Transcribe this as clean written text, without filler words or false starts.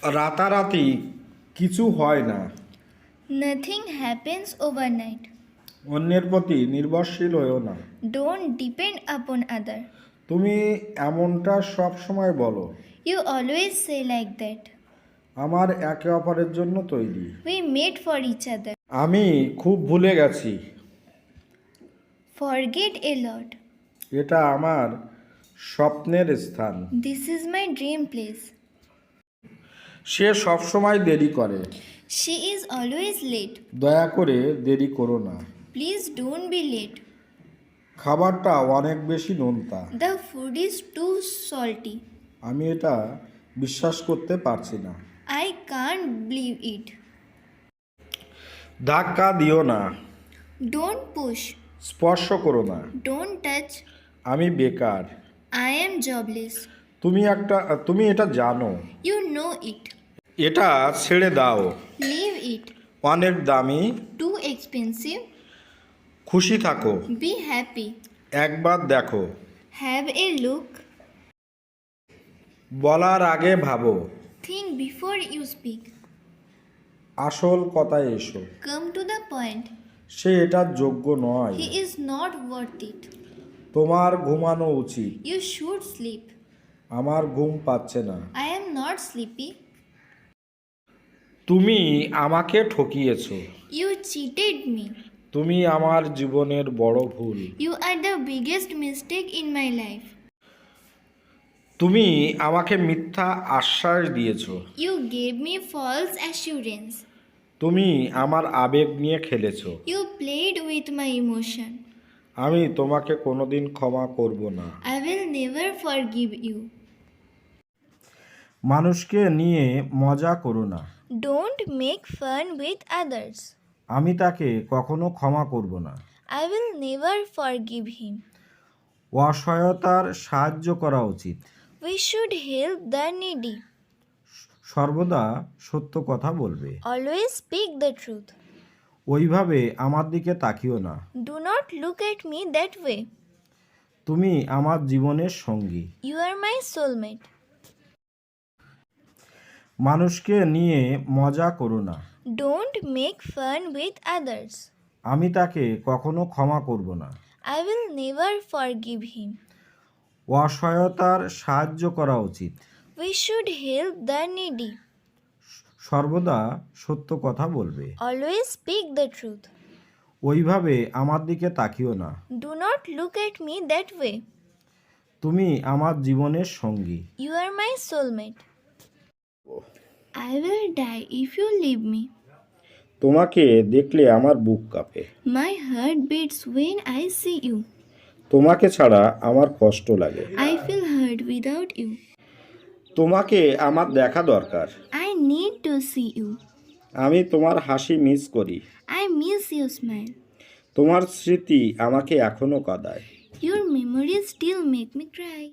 রাতারাতি কিছু হয় না। Nothing happens overnight. অন্যের প্রতি নির্ভরশীল হয়েও না। Don't depend upon other. তুমি এমনটা সব সময় বলো। You always say like that. আমার একে অপরের জন্য তৈরি। We made for each other. আমি খুব ভুলে গেছি। Forget a lot. এটা আমার স্বপ্নের স্থান। This is my dream place. সে সব সময় দেরি করে। She is always late. দয়া করে দেরি করো না। Please don't be late. খাবারটা অনেক বেশি নোনতা। The food is too salty. আমি এটা বিশ্বাস করতে পারছি না। I can't believe it. ধাক্কা দিও না। Don't push. স্পর্শ করো না। Don't touch. আমি বেকার। I am jobless. তুমি এটা জানো। You know it. এটা ছেড়ে দাও। Leave it. অনেক দামি। Too expensive. খুশি থাকো। Be happy. একবার দেখো। Have a look. বলার আগে ভাবো। Think before you speak. আসল কথায় এসো। Come to the point. সে এটার যোগ্য নয়। He is not worth it. তোমার ঘুমানো উচিত। You should sleep. আমার ঘুম পাচ্ছে না। I am not sleepy. তুমি আমাকে ঠকিয়েছো। You cheated me. তুমি আমার জীবনের বড় ভুল। You are the biggest mistake in my life. তুমি আমাকে মিথ্যা আশ্বাস দিয়েছো। You gave me false assurance. তুমি আমার আবেগ নিয়ে খেলেছো। You played with my emotion. আমি তোমাকে কোনোদিন ক্ষমা করব না। I will never forgive you. মানুষকে নিয়ে মজা করো না। Don't make fun with others. আমি তাকে কখনো ক্ষমা করব না। I will never forgive him. অসহায়তার সাহায্য করা উচিত। We should help the needy. সর্বদা সত্য কথা বলবে। Always speak the truth. ওইভাবে আমার দিকে তাকিও না। Do not look at me that way. তুমি আমার জীবনের সঙ্গী। You are my soulmate. মানুষকে নিয়ে মজা করো না। Don't make fun with others. আমি তাকে কখনো ক্ষমা করব না। I will never forgive him. অসহায়তার সাহায্য করা উচিত। We should help the needy. সর্বদা সত্য কথা বলবে। Always speak the truth. ওইভাবে আমার দিকে তাকিও না। Do not look at me that way. তুমি আমার জীবনের সঙ্গী। You are my soulmate. I will die if you leave me. তোমাকে দেখলে আমার বুক কাঁপে। My heart beats when I see you. তোমাকে ছাড়া আমার কষ্ট লাগে। I feel hurt without you. তোমাকে আমার দেখা দরকার। I need to see you. আমি তোমার হাসি মিস করি। I miss your smile. তোমার স্মৃতি আমাকে এখনো কাঁদায়। Your memories still make me cry.